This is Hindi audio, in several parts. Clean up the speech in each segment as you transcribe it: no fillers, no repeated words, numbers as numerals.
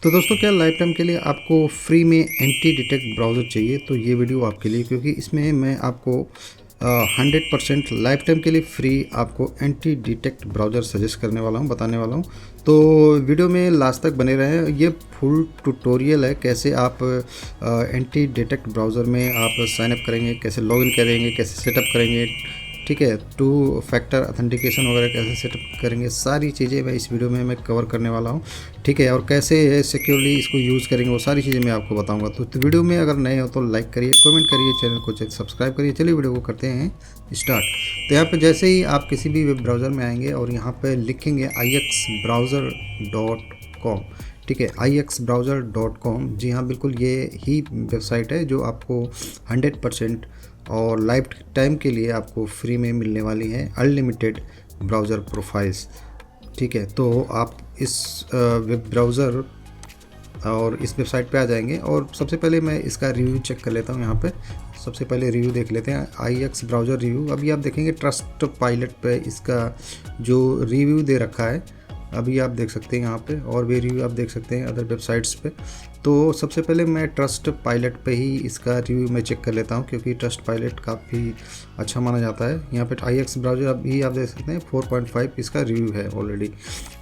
तो दोस्तों क्या लाइफ टाइम के लिए आपको फ्री में एंटी डिटेक्ट ब्राउज़र चाहिए तो ये वीडियो आपके लिए, क्योंकि इसमें मैं आपको 100% लाइफ टाइम के लिए फ्री आपको एंटी डिटेक्ट ब्राउज़र सजेस्ट करने वाला हूँ, बताने वाला हूँ। तो वीडियो में लास्ट तक बने रहें। ये फुल ट्यूटोरियल है कैसे आप एंटी डिटेक्ट ब्राउज़र में आप साइन अप करेंगे, कैसे लॉगिन करेंगे, कैसे सेटअप करेंगे, ठीक है, 2 फैक्टर ऑथेंटिकेशन वगैरह कैसे सेटअप करेंगे, सारी चीज़ें मैं इस वीडियो में मैं कवर करने वाला हूँ, ठीक है। और कैसे सिक्योरली इसको यूज़ करेंगे वो सारी चीज़ें मैं आपको बताऊंगा। तो वीडियो में अगर नए हो तो लाइक करिए, कमेंट करिए, चैनल को सब्सक्राइब करिए। चलिए वीडियो को करते हैं स्टार्ट। तो यहाँ पे जैसे ही आप किसी भी वेब ब्राउज़र में आएंगे और यहाँ पे लिखेंगे ixbrowser.com, ठीक है, ixbrowser.com। जी हाँ, बिल्कुल ये ही वेबसाइट है जो आपको 100% और लाइफ टाइम के लिए आपको फ्री में मिलने वाली है अनलिमिटेड ब्राउज़र प्रोफाइल्स, ठीक है। तो आप इस वेब ब्राउज़र और इस वेबसाइट पे आ जाएंगे और सबसे पहले मैं इसका रिव्यू चेक कर लेता हूँ। यहाँ पे सबसे पहले रिव्यू देख लेते हैं, IX ब्राउज़र रिव्यू। अभी आप देखेंगे ट्रस्ट पायलट पे इसका जो रिव्यू दे रखा है अभी आप देख सकते हैं यहाँ पे, और भी रिव्यू आप देख सकते हैं अदर वेबसाइट्स पे। तो सबसे पहले मैं ट्रस्ट पायलट पे ही इसका रिव्यू मैं चेक कर लेता हूँ, क्योंकि ट्रस्ट पायलट काफ़ी अच्छा माना जाता है। यहाँ पे IX ब्राउज़र अभी आप देख सकते हैं 4.5 इसका रिव्यू है ऑलरेडी,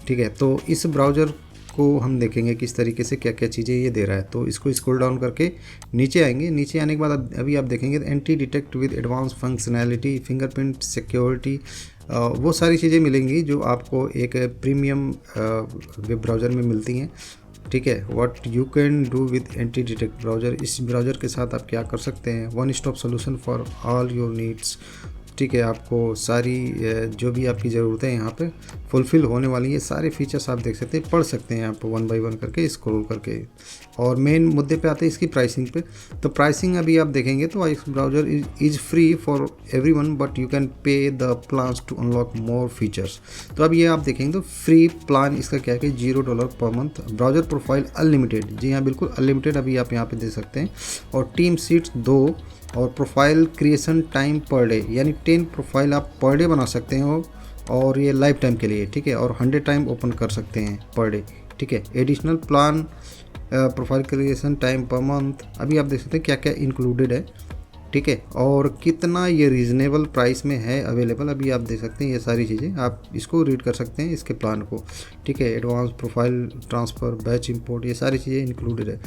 ठीक है। तो इस ब्राउज़र को हम देखेंगे किस तरीके से क्या क्या चीज़ें ये दे रहा है। तो इसको स्क्रॉल डाउन करके नीचे आएंगे। नीचे आने के बाद अभी आप देखेंगे anti detect with advance functionality, fingerprint security, वो सारी चीज़ें मिलेंगी जो आपको एक प्रीमियम वेब ब्राउज़र में मिलती हैं, ठीक है। What you can do with anti detect browser, इस ब्राउज़र के साथ आप क्या कर सकते हैं। One stop solution for all your needs, ठीक है। आपको सारी जो भी आपकी ज़रूरतें यहाँ पे फुलफ़िल होने वाली है, सारे फीचर्स आप देख सकते हैं, पढ़ सकते हैं आप 1 बाय 1 करके स्क्रॉल करके। और मेन मुद्दे पे आते हैं इसकी प्राइसिंग पे। तो प्राइसिंग अभी आप देखेंगे तो IX browser is free for everyone but you can pay the plans to unlock more features. तो अब ये आप देखेंगे तो फ्री प्लान इसका क्या है कि $0 पर मंथ, ब्राउज़र प्रोफाइल अनलिमिटेड, जी हाँ बिल्कुल अनलिमिटेड, अभी आप यहाँ पे देख सकते हैं। और टीम सीट्स 2 और profile creation time per day, यानी 10 प्रोफाइल आप पर डे बना सकते हो और ये लाइफ टाइम के लिए, ठीक है। और 100 टाइम ओपन कर सकते हैं पर डे, ठीक है। Additional plan profile creation time per month, अभी आप देख सकते हैं क्या क्या इंक्लूडेड है, ठीक है। और कितना ये रीज़नेबल प्राइस में है अवेलेबल, अभी आप देख सकते हैं। ये सारी चीज़ें आप इसको रीड कर सकते हैं इसके प्लान को, ठीक है। Advance profile transfer, batch import, ये सारी चीज़ें इंक्लूडेड है,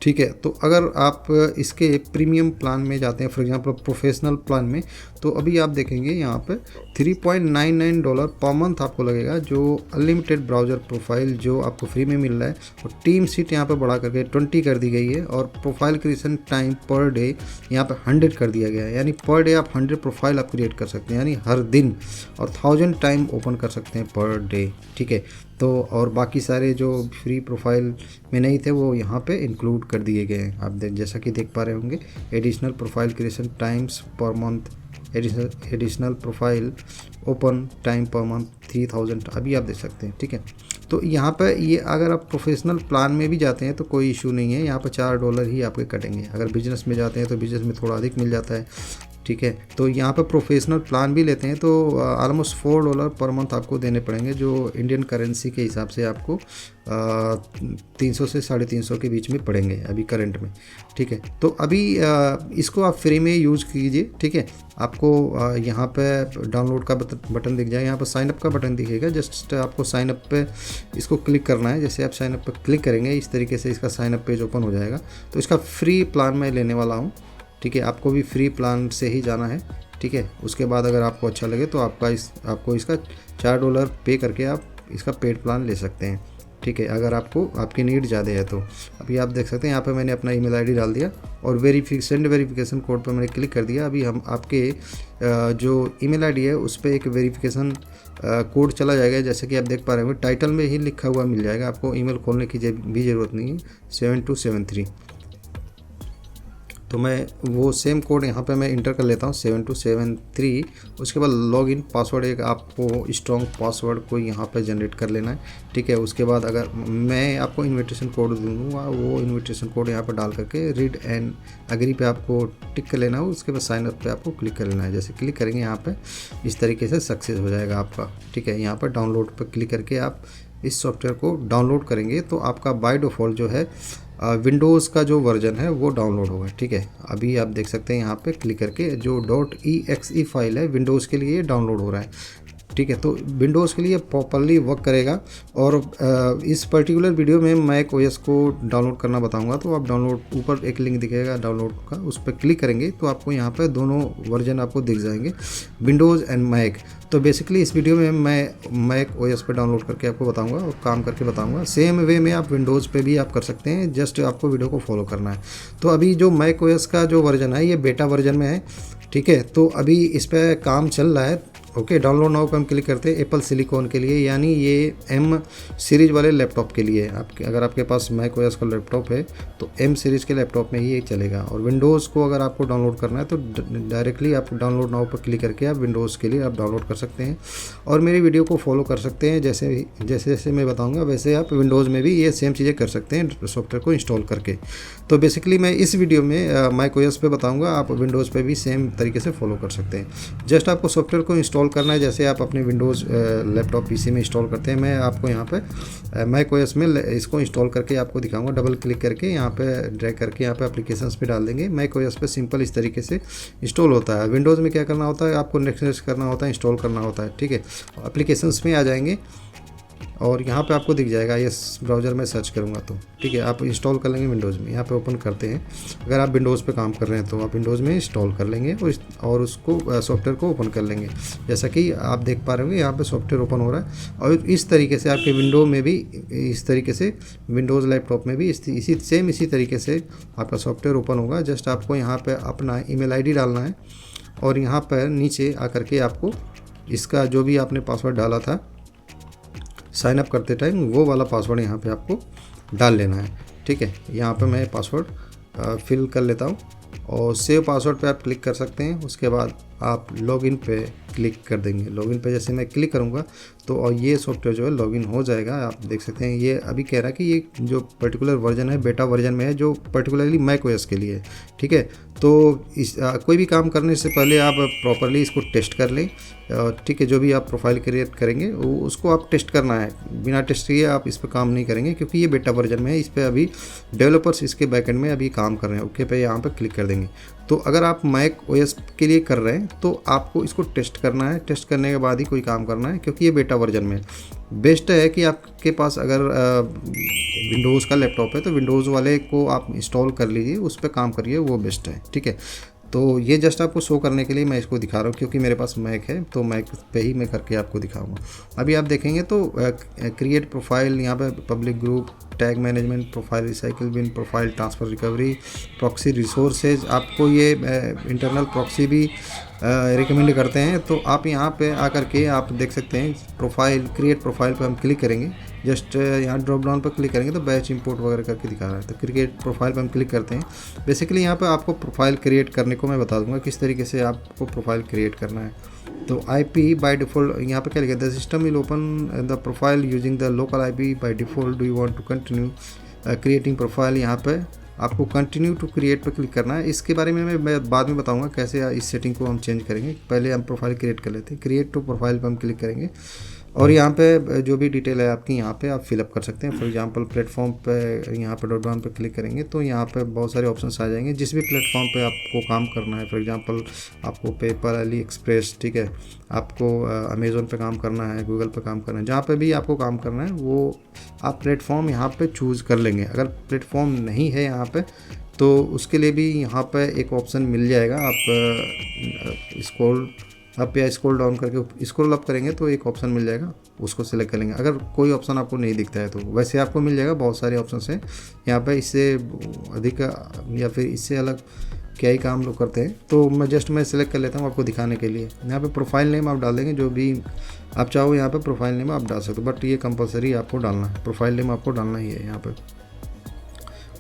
ठीक है। तो अगर आप इसके प्रीमियम प्लान में जाते हैं, फॉर एग्जांपल प्रोफेशनल प्लान में, तो अभी आप देखेंगे यहाँ पे $3.99 पर मंथ आपको लगेगा, जो अनलिमिटेड ब्राउज़र प्रोफाइल जो आपको फ्री में मिल रहा है। और टीम सीट यहाँ पे बढ़ा करके 20 कर दी गई है, और profile creation time per day यहाँ पे 100 कर दिया गया है, यानी पर डे आप 100 प्रोफाइल आप क्रिएट कर सकते हैं, यानी हर दिन, और 1000 टाइम ओपन कर सकते हैं पर डे, ठीक है। तो और बाकी सारे जो फ्री प्रोफाइल में नहीं थे वो यहाँ पे इंक्लूड कर दिए गए हैं, आप जैसा कि देख पा रहे होंगे। Additional profile creation times per month, additional profile open time per month 3000, अभी आप देख सकते हैं, ठीक है। तो यहाँ पर ये अगर आप प्रोफेशनल प्लान में भी जाते हैं तो कोई इशू नहीं है, यहाँ पर $4 ही आपके कटेंगे। अगर बिजनेस में जाते हैं तो बिजनेस में थोड़ा अधिक मिल जाता है, ठीक है। तो यहाँ पर प्रोफेशनल प्लान भी लेते हैं तो ऑलमोस्ट $4 पर मंथ आपको देने पड़ेंगे, जो इंडियन करेंसी के हिसाब से आपको 300 से 350 के बीच में पड़ेंगे अभी करंट में, ठीक है। तो अभी इसको आप फ्री में यूज़ कीजिए, ठीक है। आपको यहाँ पे डाउनलोड का बटन दिख जाए, यहाँ पर साइनअप का बटन दिखेगा, जस्ट आपको साइनअप पे इसको क्लिक करना है। जैसे आप साइनअप पे क्लिक करेंगे इस तरीके से इसका साइनअप पेज ओपन हो जाएगा। तो इसका फ्री प्लान मैं लेने वाला हूँ, ठीक है। आपको भी फ्री प्लान से ही जाना है, ठीक है। उसके बाद अगर आपको अच्छा लगे तो आपको इसका $4 पे करके आप इसका पेड प्लान ले सकते हैं, ठीक है, अगर आपकी नीड ज़्यादा है तो। अभी आप देख सकते हैं यहाँ पे मैंने अपना ईमेल आईडी डाल दिया और सेंड वेरिफिकेशन कोड पर मैंने क्लिक कर दिया। अभी हम आपके जो ईमेल आईडी है उस पर एक वेरिफिकेशन कोड चला जाएगा, जैसे कि आप देख पा रहे होंगे टाइटल में ही लिखा हुआ मिल जाएगा, आपको ईमेल खोलने की भी ज़रूरत नहीं है। 7273, तो मैं वो सेम कोड यहाँ पे मैं इंटर कर लेता हूँ 7273। उसके बाद लॉगिन पासवर्ड, एक आपको स्ट्रॉन्ग पासवर्ड को यहाँ पे जनरेट कर लेना है, ठीक है। उसके बाद अगर मैं आपको इनविटेशन कोड दूँगा, वो इनविटेशन कोड यहाँ पे डाल करके रीड एंड एग्री पे आपको टिक कर लेना है। उसके बाद साइन अप पे आपको क्लिक कर लेना है। जैसे क्लिक करेंगे यहाँ पे इस तरीके से सक्सेस हो जाएगा आपका, ठीक है। यहाँ पर डाउनलोड पर क्लिक करके आप इस सॉफ्टवेयर को डाउनलोड करेंगे तो आपका बाय डिफ़ॉल्ट जो है विंडोज़ का जो वर्जन है वो डाउनलोड होगा। ठीक है, अभी आप देख सकते हैं यहाँ पे क्लिक करके जो .exe फाइल है विंडोज़ के लिए डाउनलोड हो रहा है। ठीक है, तो विंडोज़ के लिए प्रॉपरली वर्क करेगा। और इस पर्टिकुलर वीडियो में मैक ओएस को डाउनलोड करना बताऊंगा। तो आप डाउनलोड, ऊपर एक लिंक दिखेगा डाउनलोड का, उस पर क्लिक करेंगे तो आपको यहाँ पे दोनों वर्जन आपको दिख जाएंगे, विंडोज़ एंड मैक। तो बेसिकली इस वीडियो में मैं मैक ओएस पे डाउनलोड करके आपको बताऊंगा और काम करके बताऊंगा। सेम वे में आप विंडोज़ पे भी आप कर सकते हैं, जस्ट आपको वीडियो को फॉलो करना है। तो अभी जो मैक ओएस का जो वर्जन है ये बेटा वर्जन में है। ठीक है, तो अभी इस पर काम चल रहा है। ओके, डाउनलोड नाउ पे हम क्लिक करते हैं एप्पल सिलिकॉन के लिए, यानी ये M सीरीज़ वाले लैपटॉप के लिए। अगर आपके पास मैक ओएस का लैपटॉप है तो M सीरीज़ के लैपटॉप में ही ये चलेगा। और विंडोज़ को अगर आपको डाउनलोड करना है तो डायरेक्टली आप डाउनलोड नाउ पर क्लिक करके आप विंडोज़ के लिए आप डाउनलोड कर सकते हैं और मेरी वीडियो को फॉलो कर सकते हैं। जैसे जैसे मैं बताऊँगा वैसे आप विंडोज़ में भी ये सेम चीज़ें कर सकते हैं सॉफ्टवेयर को इंस्टॉल करके। तो बेसिकली मैं इस वीडियो में मैक ओएस पे बताऊँगा, आप विंडोज़ पे भी सेम तरीके से फॉलो कर सकते हैं। जस्ट आपको सॉफ्टवेयर को इंस्टॉल करना है जैसे आप अपने विंडोज़ लैपटॉप पीसी में इंस्टॉल करते हैं। मैं आपको यहाँ पे मैक ओएस में इसको इंस्टॉल करके आपको दिखाऊंगा। डबल क्लिक करके यहाँ पे ड्रैग करके यहाँ पे एप्लीकेशंस पे डाल देंगे। मैक ओएस पे सिंपल इस तरीके से इंस्टॉल होता है। विंडोज़ में क्या करना होता है, आपको नेक्स्ट करना होता है, इंस्टॉल करना होता है। ठीक है, एप्लीकेशंस में आ जाएंगे और यहाँ पे आपको दिख जाएगा, ये ब्राउज़र में सर्च करूँगा तो ठीक है, आप इंस्टॉल कर लेंगे विंडोज़ में। यहाँ पे ओपन करते हैं, अगर आप विंडोज़ पे काम कर रहे हैं तो आप विंडोज़ में इंस्टॉल कर लेंगे और उसको सॉफ्टवेयर को ओपन कर लेंगे। जैसा कि आप देख पा रहे होंगे यहाँ पे सॉफ्टवेयर ओपन हो रहा है। और इस तरीके से आपके विंडो में भी इस तरीके से, विंडोज़ लैपटॉप में भी इसी तरीके से आपका सॉफ्टवेयर ओपन होगा। जस्ट आपको यहाँ पर अपना ईमेल ID डालना है और यहाँ पर नीचे आकर के आपको इसका जो भी आपने पासवर्ड डाला था साइन अप करते टाइम, वो वाला पासवर्ड यहाँ पे आपको डाल लेना है। ठीक है, यहाँ पे मैं पासवर्ड फिल कर लेता हूँ और सेव पासवर्ड पे आप क्लिक कर सकते हैं। उसके बाद आप लॉगिन पे क्लिक कर देंगे। लॉगिन पे जैसे मैं क्लिक करूँगा तो और ये सॉफ्टवेयर जो है लॉगिन हो जाएगा। आप देख सकते हैं ये अभी कह रहा है कि ये जो पर्टिकुलर वर्जन है बेटा वर्जन में है, जो पर्टिकुलरली मैक ओएस के लिए। ठीक है, तो इस कोई भी काम करने से पहले आप प्रॉपरली इसको टेस्ट कर लें। ठीक है, जो भी आप प्रोफाइल क्रिएट करेंगे उसको आप टेस्ट करना है। बिना टेस्ट किए आप इस पर काम नहीं करेंगे क्योंकि ये बेटा वर्जन में है। इस पर अभी डेवलपर्स इसके बैकएंड में अभी काम कर रहे हैं। ओके पे यहाँ पर क्लिक कर देंगे। तो अगर आप मैक ओएस के लिए कर रहे हैं तो आपको इसको टेस्ट करना है। टेस्ट करने के बाद ही कोई काम करना है क्योंकि ये बेटा वर्जन में बेस्ट है कि आपके पास अगर विंडोज़ का लैपटॉप है तो विंडोज़ वाले को आप इंस्टॉल कर लीजिए, उस पर काम करिए, वो बेस्ट है। ठीक है, तो ये जस्ट आपको शो करने के लिए मैं इसको दिखा रहा हूँ क्योंकि मेरे पास मैक है तो मैक पे ही मैं करके आपको दिखाऊंगा। अभी आप देखेंगे तो क्रिएट प्रोफाइल, यहाँ पे public group, tag management, profile recycle bin, profile transfer recovery, proxy resources, आपको ये इंटरनल प्रॉक्सी भी रिकमेंड करते हैं। तो आप यहाँ पे आकर के आप देख सकते हैं प्रोफाइल, क्रिएट प्रोफाइल पे हम क्लिक करेंगे। जस्ट यहाँ ड्रॉप डाउन पर क्लिक करेंगे तो बैच इंपोर्ट वगैरह करके दिखा रहा है। तो क्रिएट प्रोफाइल पे हम क्लिक करते हैं। बेसिकली यहाँ पे आपको प्रोफाइल क्रिएट करने को मैं बता दूंगा किस तरीके से आपको प्रोफाइल क्रिएट करना है। तो IP बाय डिफ़ॉल्ट यहाँ पे क्या लिखा है, the system will open the profile using the local IP by default, do you want to continue creating profile. यहाँ पे आपको कंटिन्यू टू क्रिएट पे क्लिक करना है। इसके बारे में मैं बाद में बताऊंगा कैसे इस सेटिंग को हम चेंज करेंगे। पहले हम प्रोफाइल क्रिएट कर लेते हैं। क्रिएट टू प्रोफाइल पे हम क्लिक करेंगे और यहाँ पे जो भी डिटेल है आपकी यहाँ पे आप फिलअप कर सकते हैं। फॉर एग्जांपल प्लेटफॉर्म पे यहाँ पे डॉट डाउन पे क्लिक करेंगे तो यहाँ पे बहुत सारे ऑप्शंस आ जाएंगे। जिस भी प्लेटफॉर्म पे आपको काम करना है, फॉर एग्जांपल आपको पेपर, अली एक्सप्रेस, ठीक है, आपको अमेज़ोन पे काम करना है, गूगल पे काम करना है, जहाँ पे भी आपको काम करना है वो आप प्लेटफॉर्म यहाँ पे चूज़ कर लेंगे। अगर प्लेटफॉर्म नहीं है यहाँ पे तो उसके लिए भी यहाँ पे एक ऑप्शन मिल जाएगा। आप स्क्रॉल अप या स्क्रॉल डाउन करके स्क्रॉल अप करेंगे तो एक ऑप्शन मिल जाएगा, उसको सिलेक्ट कर लेंगे। अगर कोई ऑप्शन आपको नहीं दिखता है तो वैसे आपको मिल जाएगा, बहुत सारे ऑप्शन हैं यहाँ पे। इससे अधिक या फिर इससे अलग क्या ही काम लोग करते हैं। तो मैं सिलेक्ट कर लेता हूँ आपको दिखाने के लिए। यहाँ पे प्रोफाइल नेम आप डाल देंगे, जो भी आप चाहो यहाँ पे प्रोफाइल नेम आप डाल सकते हो, बट ये कंपलसरी आपको डालना है, प्रोफाइल नेम आपको डालना ही है यहाँ पे।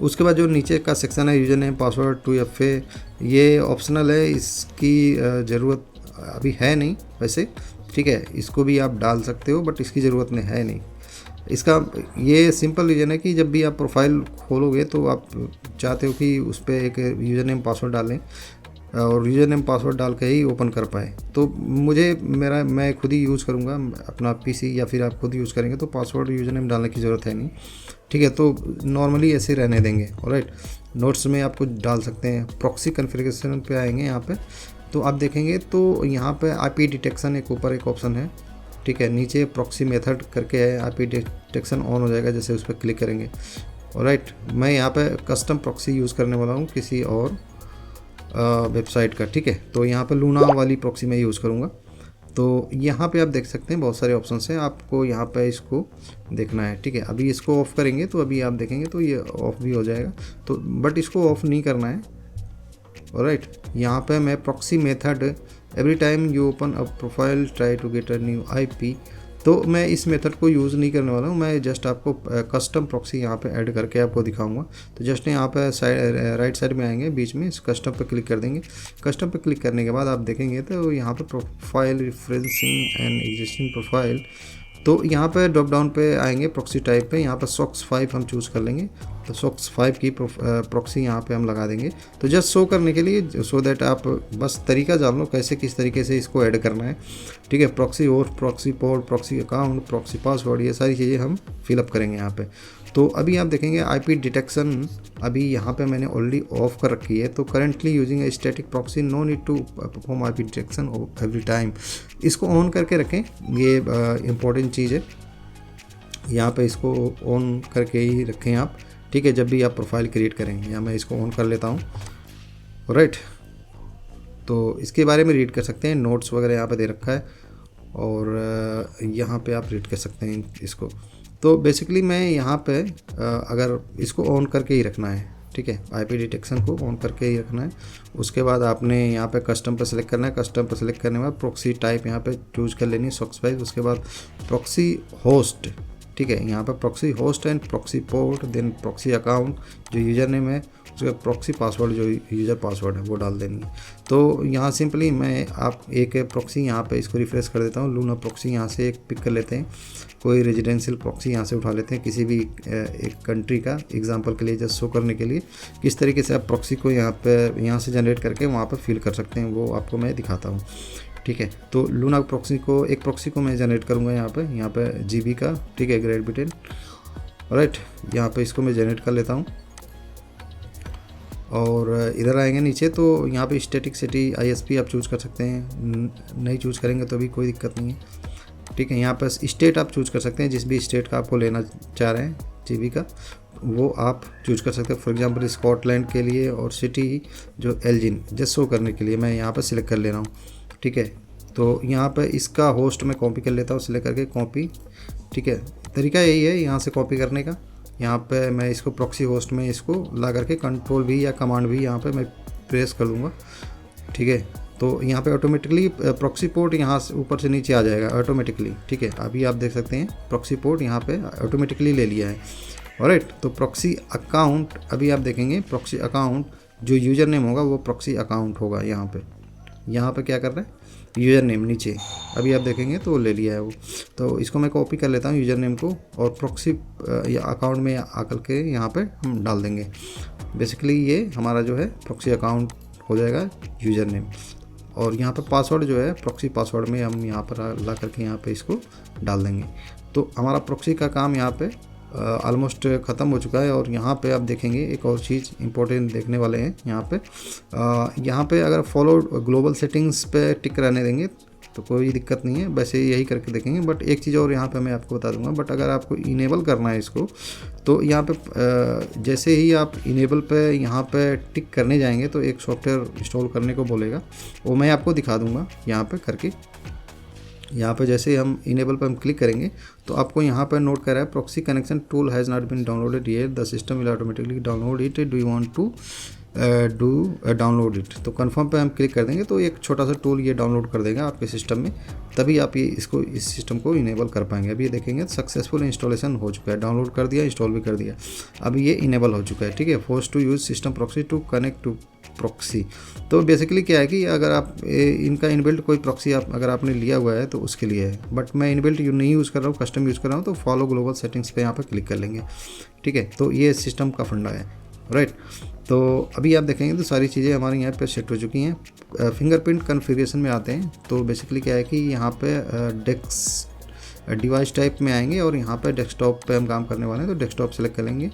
उसके बाद जो नीचे का सेक्शन है यूजर नेम पासवर्ड 2FA, ये ऑप्शनल है, इसकी ज़रूरत अभी है नहीं वैसे। ठीक है, इसको भी आप डाल सकते हो बट इसकी ज़रूरत नहीं है नहीं। इसका ये सिंपल रीज़न है कि जब भी आप प्रोफाइल खोलोगे तो आप चाहते हो कि उस पर एक यूज़र नेम पासवर्ड डालें। और यूज़र नेम पासवर्ड डाल के ही ओपन कर पाए। तो मैं खुद ही यूज़ करूँगा अपना पीसी, या फिर आप खुद यूज़ करेंगे तो पासवर्ड यूज़र नेम डालने की ज़रूरत है नहीं, ठीक है। तो नॉर्मली ऐसे रहने देंगे, ऑलराइट। नोट्स में आपको डाल सकते हैं। प्रॉक्सी कॉन्फ़िगरेशन पे आएंगे यहाँ पे, तो आप देखेंगे तो यहाँ पे आईपी डिटेक्शन एक ऊपर एक ऑप्शन है, ठीक है। नीचे प्रॉक्सी मेथड करके है, आईपी डिटेक्शन ऑन हो जाएगा जैसे उस पर क्लिक करेंगे, ऑलराइट। मैं यहाँ पे कस्टम प्रॉक्सी यूज़ करने वाला हूँ किसी और वेबसाइट का, ठीक है। तो यहाँ पे लूना वाली प्रॉक्सी मैं यूज़ करूँगा। तो यहाँ पे आप देख सकते हैं बहुत सारे ऑप्शंस हैं, आपको यहाँ पे इसको देखना है, ठीक है। अभी इसको ऑफ़ करेंगे तो अभी आप देखेंगे तो ये ऑफ़ भी हो जाएगा, तो बट इसको ऑफ़ नहीं करना है, ऑलराइट। यहाँ पे मैं proxy method every time you open a profile try to get a new IP, तो मैं इस मेथड को यूज़ नहीं करने वाला हूँ। मैं जस्ट आपको कस्टम प्रॉक्सी यहाँ पे ऐड करके आपको दिखाऊंगा। तो जस्ट यहाँ पे राइट साइड में आएंगे, बीच में इस कस्टम पे क्लिक कर देंगे। कस्टम पे क्लिक करने के बाद आप देखेंगे तो यहाँ पे profile referencing and existing profile, तो यहाँ पे ड्रॉप डाउन पे आएंगे प्रॉक्सी टाइप पे, यहाँ पर SOCKS 5 हम चूज़ कर लेंगे। तो SOCKS 5 की प्रॉक्सी यहाँ पे हम लगा देंगे। तो जस्ट शो करने के लिए, सो दैट आप बस तरीका जान लो कैसे किस तरीके से इसको ऐड करना है, ठीक है। Proxy host, proxy port, proxy account, proxy password, ये सारी चीज़ें हम फिलअप करेंगे यहाँ पे। तो अभी आप देखेंगे आईपी डिटेक्शन अभी यहाँ पे मैंने ऑलरेडी ऑफ कर रखी है। तो currently using a static proxy, no need to perform IP detection every time. इसको ऑन करके रखें, ये इम्पोर्टेंट चीज़ है। यहाँ पे इसको ऑन करके ही रखें आप, ठीक है, जब भी आप प्रोफाइल क्रिएट करेंगे। या मैं इसको ऑन कर लेता हूँ, राइट। तो इसके बारे में रीड कर सकते हैं, नोट्स वगैरह यहाँ पे दे रखा है, और यहाँ पे आप रीड कर सकते हैं इसको। तो बेसिकली मैं यहाँ पे अगर इसको ऑन करके ही रखना है, ठीक है, आईपी डिटेक्शन को ऑन करके ही रखना है। उसके बाद आपने यहाँ पे कस्टम पर सेलेक्ट करना है। कस्टम पर सेलेक्ट करने के बाद प्रॉक्सी टाइप यहाँ पे चूज़ कर लेनी है, SOCKS 5। उसके बाद प्रॉक्सी होस्ट, ठीक है, यहाँ पर proxy host and proxy port, then proxy account जो यूज़र नेम है, उसका प्रॉक्सी पासवर्ड जो यूज़र पासवर्ड है वो डाल देनी है। तो यहाँ सिंपली मैं आप एक प्रॉक्सी यहाँ पे इसको रिफ्रेश कर देता हूँ। लूना प्रॉक्सी यहाँ से एक पिक कर लेते हैं, कोई रेजिडेंशियल प्रॉक्सी यहाँ से उठा लेते हैं, किसी भी एक कंट्री का एग्जांपल के लिए, जस्ट शो करने के लिए किस तरीके से आप प्रॉक्सी को यहाँ से जनरेट करके वहाँ पर फिल कर सकते हैं, वो आपको मैं दिखाता हूँ, ठीक है। तो लूना प्रॉक्सी को, एक प्रॉक्सी को मैं जनरेट करूँगा यहाँ पे GB का, ठीक है, ग्रेट ब्रिटेन, राइट। यहाँ पे इसको मैं जनरेट कर लेता हूँ, और इधर आएंगे नीचे तो यहाँ पे स्टैटिक सिटी ISP आप चूज़ कर सकते हैं। नहीं चूज़ करेंगे तो भी कोई दिक्कत नहीं है, ठीक है। यहाँ पर स्टेट आप चूज़ कर सकते हैं, जिस भी स्टेट का आपको लेना चाह रहे हैं GB का, वो आप चूज़ कर सकते हैं। फॉर एग्जांपल स्कॉटलैंड के लिए, और सिटी जो एल्जिन, जस्ट शो करने के लिए मैं यहाँ पर सिलेक्ट कर ले रहा हूँ, ठीक है। तो यहाँ पर इसका होस्ट मैं कॉपी कर लेता हूँ, सिलेक्ट करके कॉपी, ठीक है। तरीका यही है यहाँ से कॉपी करने का। यहाँ पे मैं इसको प्रॉक्सी होस्ट में इसको ला करके कंट्रोल भी या कमांड भी यहाँ पे मैं प्रेस कर लूँगा, ठीक है। तो यहाँ पे ऑटोमेटिकली प्रॉक्सी पोर्ट यहाँ से ऊपर से नीचे आ जाएगा ऑटोमेटिकली, ठीक है। अभी आप देख सकते हैं प्रॉक्सी पोर्ट यहाँ पे ऑटोमेटिकली ले लिया है, ऑलराइट। तो प्रॉक्सी अकाउंट अभी आप देखेंगे, प्रॉक्सी अकाउंट जो यूज़र नेम होगा वो प्रॉक्सी अकाउंट होगा। यहाँ पे क्या कर रहा है, यूज़र नेम नीचे अभी आप देखेंगे तो ले लिया है वो। तो इसको मैं कॉपी कर लेता हूँ यूज़र नेम को, और प्रॉक्सी या अकाउंट में आकर के यहाँ पे हम डाल देंगे। बेसिकली ये हमारा जो है प्रॉक्सी अकाउंट हो जाएगा यूज़र नेम, और यहाँ पे पासवर्ड जो है प्रॉक्सी पासवर्ड में हम यहाँ पर ला करके यहाँ पे इसको डाल देंगे। तो हमारा प्रॉक्सी का काम यहाँ पे ऑलमोस्ट ख़त्म हो चुका है। और यहाँ पे आप देखेंगे एक और चीज़ इंपॉर्टेंट देखने वाले हैं। यहाँ पे अगर फॉलो ग्लोबल सेटिंग्स पे टिक रहने देंगे तो कोई दिक्कत नहीं है, वैसे यही करके देखेंगे। बट एक चीज़ और यहाँ पे मैं आपको बता दूंगा, बट अगर आपको इनेबल करना है इसको, तो यहाँ पे जैसे ही आप इनेबल पे यहाँ पे टिक करने जाएंगे तो एक सॉफ्टवेयर इंस्टॉल करने को बोलेगा, वो मैं आपको दिखा दूँगा यहाँ पर करके। यहाँ पे जैसे हम इनेबल पर हम क्लिक करेंगे तो आपको यहाँ पर नोट कर रहा है proxy connection tool has not been downloaded yet, the system will automatically download it, do you want to download it. तो कंफर्म पे हम क्लिक कर देंगे तो एक छोटा सा टूल ये डाउनलोड कर देगा आपके सिस्टम में, तभी आप इस सिस्टम को इनेबल कर पाएंगे। अभी ये देखेंगे सक्सेसफुल इंस्टॉलेशन हो चुका है, डाउनलोड कर दिया, इंस्टॉल भी कर दिया, अभी ये इनेबल हो चुका है, ठीक है। Force to use system proxy to connect to proxy. तो बेसिकली क्या है कि अगर आप इनका इनबिल्ट कोई प्रॉक्सी अगर आपने लिया हुआ है तो उसके लिए है, बट मैं इनबिल्ट नहीं यूज़ कर रहा हूँ, कस्टम यूज़ कर रहा हूँ। तो फॉलो ग्लोबल सेटिंग्स पे यहाँ पर क्लिक कर लेंगे, ठीक है। तो ये सिस्टम का फंडा है, राइट। तो अभी आप देखेंगे तो सारी चीज़ें हमारी यहाँ पे सेट हो चुकी हैं। फिंगरप्रिंट कॉन्फ़िगरेशन में आते हैं तो बेसिकली क्या है कि यहाँ पे डिवाइस टाइप में आएंगे और यहाँ पे डेस्कटॉप पे हम काम करने वाले हैं तो डेस्कटॉप सेलेक्ट कर लेंगे।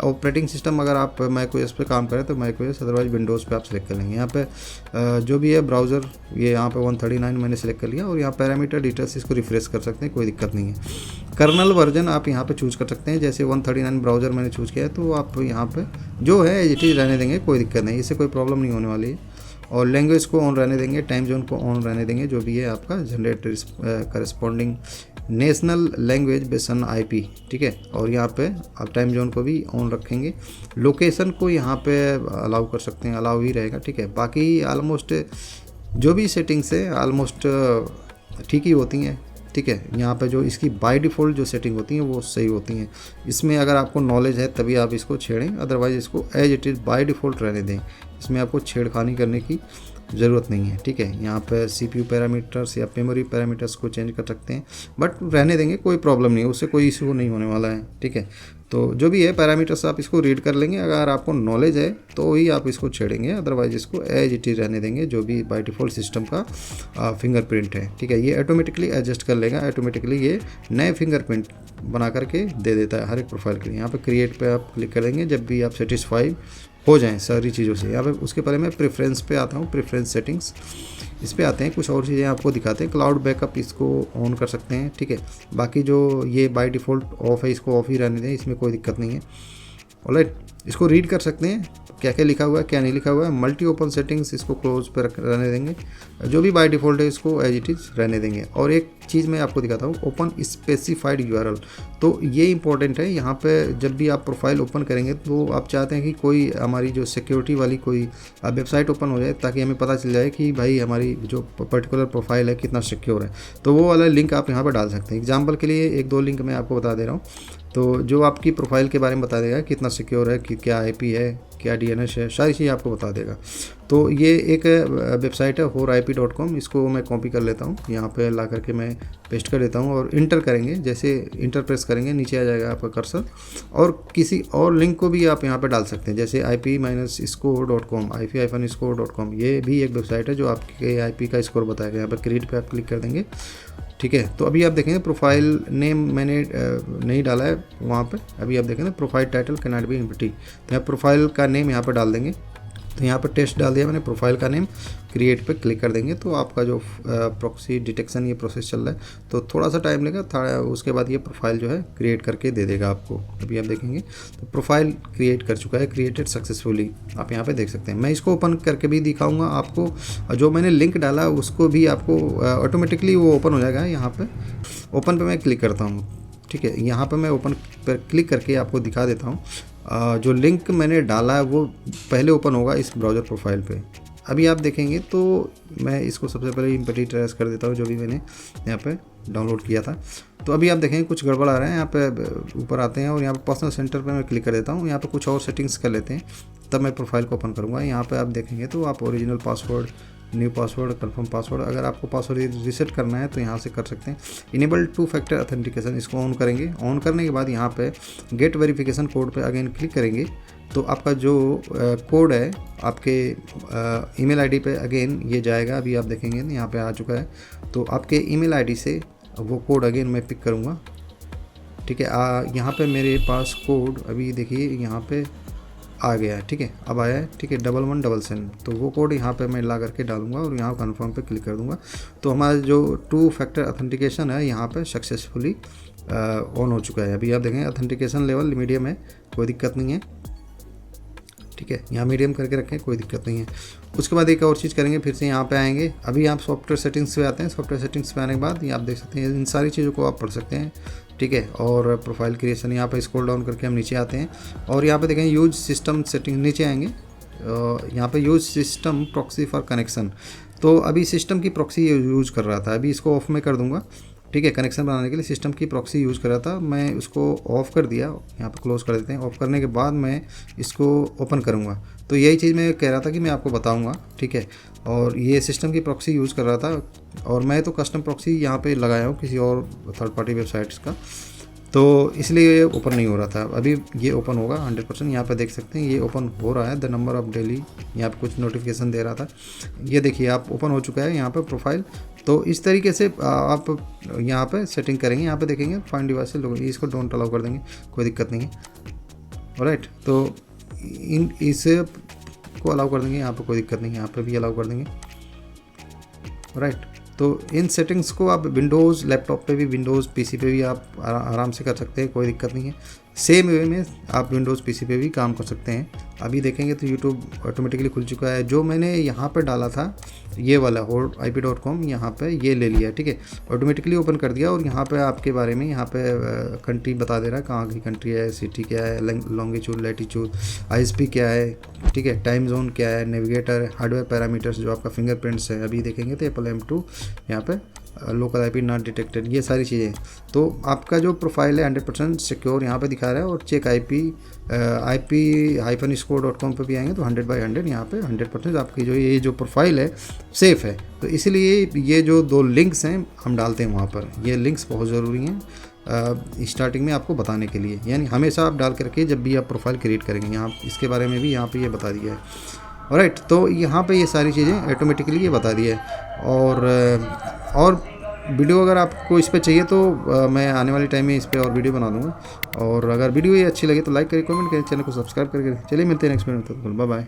ऑपरेटिंग सिस्टम अगर आप मैकओएस पे काम करें तो मैकओएस, अदरवाइज विंडोज़ पे आप सेलेक्ट कर लेंगे। यहाँ पे जो भी है ब्राउज़र, ये यहाँ पे 139 मैंने सेलेक्ट कर लिया और यहाँ पैरामीटर डिटेल्स इसको रिफ्रेश कर सकते हैं, कोई दिक्कत नहीं है। कर्नल वर्जन आप यहाँ पे चूज़ कर सकते हैं, जैसे 139 ब्राउज़र मैंने चूज़ किया है तो आप यहाँ पे जो है एज इट इज़ रहने देंगे, कोई दिक्कत नहीं, इससे कोई प्रॉब्लम नहीं होने वाली है। और लैंग्वेज को ऑन रहने देंगे, टाइम जोन को ऑन रहने देंगे, जो भी है आपका generate corresponding national language based on IP, ठीक है। और यहाँ पे आप टाइम जोन को भी ऑन रखेंगे। लोकेशन को यहाँ पे अलाउ कर सकते हैं, अलाउ ही रहेगा, ठीक है। बाकी ऑलमोस्ट जो भी सेटिंग्स है ऑलमोस्ट ठीक ही होती हैं, ठीक है। यहाँ पे जो इसकी बाय डिफ़ॉल्ट जो सेटिंग होती हैं वो सही होती हैं। इसमें अगर आपको नॉलेज है तभी आप इसको छेड़ें, अदरवाइज़ इसको as it is by default रहने दें, इसमें आपको छेड़खानी करने की ज़रूरत नहीं है, ठीक है। यहाँ पे CPU पैरामीटर्स या मेमोरी पैरामीटर्स को चेंज कर सकते हैं, बट रहने देंगे, कोई प्रॉब्लम नहीं है, उससे कोई इशू नहीं होने वाला है, ठीक है। तो जो भी है पैरामीटर्स आप इसको रीड कर लेंगे, अगर आपको नॉलेज है तो ही आप इसको छेड़ेंगे, अदरवाइज इसको एज इट इज़ रहने देंगे, जो भी बाय डिफ़ॉल्ट सिस्टम का फिंगरप्रिंट है, ठीक है। ये ऑटोमेटिकली एडजस्ट कर लेगा, ऑटोमेटिकली ये नए फिंगरप्रिंट बना करके दे देता है हर एक प्रोफाइल के लिए। यहाँ पे क्रिएट पे आप क्लिक करेंगे जब भी आप सेटिस्फाई हो जाएं सारी चीज़ों से। यहाँ पे उसके पहले मैं प्रेफरेंस पे आता हूँ, प्रेफरेंस सेटिंग्स, इस पे आते हैं, कुछ और चीज़ें आपको दिखाते हैं। क्लाउड बैकअप इसको ऑन कर सकते हैं, ठीक है। बाकी जो ये बाय डिफ़ॉल्ट ऑफ है इसको ऑफ ही रहने दें, इसमें कोई दिक्कत नहीं है। ऑलराइट, इसको रीड कर सकते हैं क्या क्या लिखा हुआ है, क्या नहीं लिखा हुआ है। मल्टी ओपन सेटिंग्स इसको क्लोज पर रहने देंगे, जो भी बाय डिफ़ॉल्ट है इसको एज इट इज़ रहने देंगे। और एक चीज़ मैं आपको दिखाता हूँ, ओपन स्पेसिफाइड URL, तो ये इंपॉर्टेंट है। यहाँ पे जब भी आप प्रोफाइल ओपन करेंगे तो आप चाहते हैं कि कोई हमारी जो सिक्योरिटी वाली कोई वेबसाइट ओपन हो जाए, ताकि हमें पता चल जाए कि भाई हमारी जो पर्टिकुलर प्रोफाइल है कितना सिक्योर है, तो वो वाला लिंक आप यहाँ पर डाल सकते हैं। एग्जाम्पल के लिए 1-2 लिंक मैं आपको बता दे रहा हूँ, तो जो आपकी प्रोफाइल के बारे में बता देगा कितना सिक्योर है, कि क्या IP है, क्या DNS है, सारी चीज़ आपको बता देगा। तो ये एक वेबसाइट है horeip.com, इसको मैं कॉपी कर लेता हूँ, यहाँ पे ला करके मैं पेस्ट कर देता हूँ और इंटर करेंगे। जैसे इंटर प्रेस करेंगे नीचे आ जाएगा आपका कर्सर, और किसी और लिंक को भी आप यहाँ पे डाल सकते हैं, जैसे IP-score.com, IP-score.com, ये भी एक वेबसाइट है जो आपके IP का स्कोर बताएगा। यहाँ पर क्रिएट पे आप क्लिक कर देंगे, ठीक है। तो अभी आप देखेंगे प्रोफाइल नेम मैंने नहीं डाला है वहाँ पे। अभी आप देखेंगे profile title can not be empty, तो यहाँ प्रोफाइल का नेम यहाँ पर डाल देंगे। तो यहाँ पर टेस्ट डाल दिया मैंने, प्रोफाइल का नेम, क्रिएट पे क्लिक कर देंगे तो आपका जो प्रॉक्सी डिटेक्शन ये प्रोसेस चल रहा है, तो थोड़ा सा टाइम लेगा, उसके बाद ये प्रोफाइल जो है क्रिएट करके दे देगा आपको। अभी आप देखेंगे तो प्रोफाइल क्रिएट कर चुका है, क्रिएटेड सक्सेसफुली, आप यहाँ पे देख सकते हैं। मैं इसको ओपन करके भी दिखाऊंगा आपको, जो मैंने लिंक डाला उसको भी आपको ऑटोमेटिकली वो ओपन हो जाएगा। यहाँ पर ओपन पर मैं क्लिक करता हूँ, ठीक है। यहाँ पर मैं ओपन पर क्लिक करके आपको दिखा देता हूँ, जो लिंक मैंने डाला है वो पहले ओपन होगा इस ब्राउज़र प्रोफाइल पे। अभी आप देखेंगे तो मैं इसको सबसे पहले इम्पटी ट्रेस कर देता हूँ, जो भी मैंने यहाँ पे डाउनलोड किया था। तो अभी आप देखेंगे कुछ गड़बड़ आ रहा है, यहाँ पे ऊपर आते हैं और यहाँ पे पर्सनल सेंटर पे मैं क्लिक कर देता हूँ। यहाँ पे कुछ और सेटिंग्स कर लेते हैं, तब मैं प्रोफाइल को ओपन करूँगा। यहाँ पे आप देखेंगे तो आप original password, new password, confirm password, अगर आपको पासवर्ड रिसेट करना है तो यहाँ से कर सकते हैं। इनेबल 2 फैक्टर ऑथेंटिकेशन, इसको ऑन करेंगे। ऑन करने के बाद यहाँ पे गेट वेरिफिकेशन कोड पे अगेन क्लिक करेंगे, तो आपका जो कोड है आपके ईमेल आईडी पे अगेन ये जाएगा। अभी आप देखेंगे यहाँ पे आ चुका है, तो आपके ईमेल आईडी से वो कोड अगेन मैं पिक करूँगा, ठीक है। यहाँ पे मेरे पास कोड अभी देखिए यहाँ पे आ गया है, ठीक है, अब आया है, ठीक है, 1177, तो वो कोड यहाँ पे मैं ला करके डालूंगा और यहाँ कन्फर्म पे क्लिक कर दूंगा। तो हमारा जो 2 फैक्टर ऑथेंटिकेशन है यहाँ पे सक्सेसफुली ऑन हो चुका है। अभी आप देखें ऑथेंटिकेशन लेवल मीडियम है, कोई दिक्कत नहीं है, ठीक है। यहाँ मीडियम करके रखें, कोई दिक्कत नहीं है। उसके बाद एक और चीज़ करेंगे, फिर से यहाँ पे आएंगे। अभी आप सॉफ्टवेयर सेटिंग्स पे आते हैं। सॉफ्टवेयर सेटिंग्स पे आने के बाद ये आप देख सकते हैं, इन सारी चीज़ों को आप पढ़ सकते हैं, ठीक है। और प्रोफाइल क्रिएशन यहाँ पे स्क्रॉल डाउन करके हम नीचे आते हैं और यहाँ पे देखें यूज सिस्टम सेटिंग, नीचे आएंगे यहाँ पे use system proxy for connection. तो अभी सिस्टम की प्रॉक्सी यूज़ कर रहा था, अभी इसको ऑफ में कर दूंगा, ठीक है। कनेक्शन बनाने के लिए सिस्टम की प्रॉक्सी यूज़ कर रहा था, मैं उसको ऑफ़ कर दिया। यहाँ पे क्लोज़ कर देते हैं। ऑफ़ करने के बाद मैं इसको ओपन करूँगा। तो यही चीज़ मैं कह रहा था कि मैं आपको बताऊँगा, ठीक है। और ये सिस्टम की प्रॉक्सी यूज़ कर रहा था और मैं तो कस्टम प्रॉक्सी यहाँ पे लगाया हूँ किसी और थर्ड पार्टी वेबसाइट्स का। तो इसलिए ये ओपन नहीं हो रहा था। अभी ये ओपन होगा 100%। यहाँ पे देख सकते हैं ये ओपन हो रहा है। द नंबर ऑफ डेली, यहाँ पे कुछ नोटिफिकेशन दे रहा था। ये देखिए आप ओपन हो चुका है यहाँ पे प्रोफाइल। तो इस तरीके से आप यहाँ पे सेटिंग करेंगे। यहाँ पे देखेंगे फाइंड डिवाइस से लोग इसको डोंट अलाउ कर देंगे, कोई दिक्कत नहीं है। ऑलराइट, तो इसे को अलाउ कर देंगे, यहाँ पे कोई दिक्कत नहीं है, यहाँ पे भी अलाउ कर देंगे। राइट, तो इन सेटिंग्स को आप विंडोज़ लैपटॉप पे भी, विंडोज़ पीसी पे भी आप आराम से कर सकते हैं, कोई दिक्कत नहीं है। सेम वे में आप विंडोज़ पीसी पे भी काम कर सकते हैं। अभी देखेंगे तो यूट्यूब ऑटोमेटिकली खुल चुका है। जो मैंने यहाँ पर डाला था ये वाला holdip.com, यहाँ पे ये ले लिया, ठीक है, ऑटोमेटिकली ओपन कर दिया। और यहाँ पे आपके बारे में यहाँ पे कंट्री बता दे रहा है, कहाँ की कंट्री है, सिटी क्या है, लॉन्गिट्यूड लैटिट्यूड, आईएसपी क्या है, ठीक है, टाइम जोन क्या है, नेविगेटर, हार्डवेयर पैरामीटर्स जो आपका फिंगरप्रिंट्स है। अभी देखेंगे तो एप्पल M2 यहाँ पे लोकल आईपी नॉट डिटेक्टेड, ये सारी चीज़ें। तो आपका जो प्रोफाइल है 100% सिक्योर यहाँ पे दिखा रहा है। और चेक IP-score.com पे भी आएंगे तो 100/100 यहाँ पे 100% आपकी जो प्रोफाइल है सेफ़ है। तो इसलिए ये जो 2 लिंक्स हैं हम डालते हैं वहाँ पर। ये लिंक्स बहुत ज़रूरी हैं स्टार्टिंग में आपको बताने के लिए, यानी हमेशा आप डाल के रखिए जब भी आप प्रोफाइल क्रिएट करेंगे। यहाँ इसके बारे में भी यहाँ पे ये बता दिया है। ऑलराइट, तो यहाँ पे ये सारी चीज़ें ऑटोमेटिकली ये बता दिया है। और वीडियो अगर आपको इस पे चाहिए तो मैं आने वाले टाइम में इस पे और वीडियो बना दूँगा। और अगर वीडियो ये अच्छी लगे तो लाइक करिए, कमेंट करिए, चैनल को सब्सक्राइब करके। चलिए मिलते हैं नेक्स्ट वीडियो में, बाय बाय।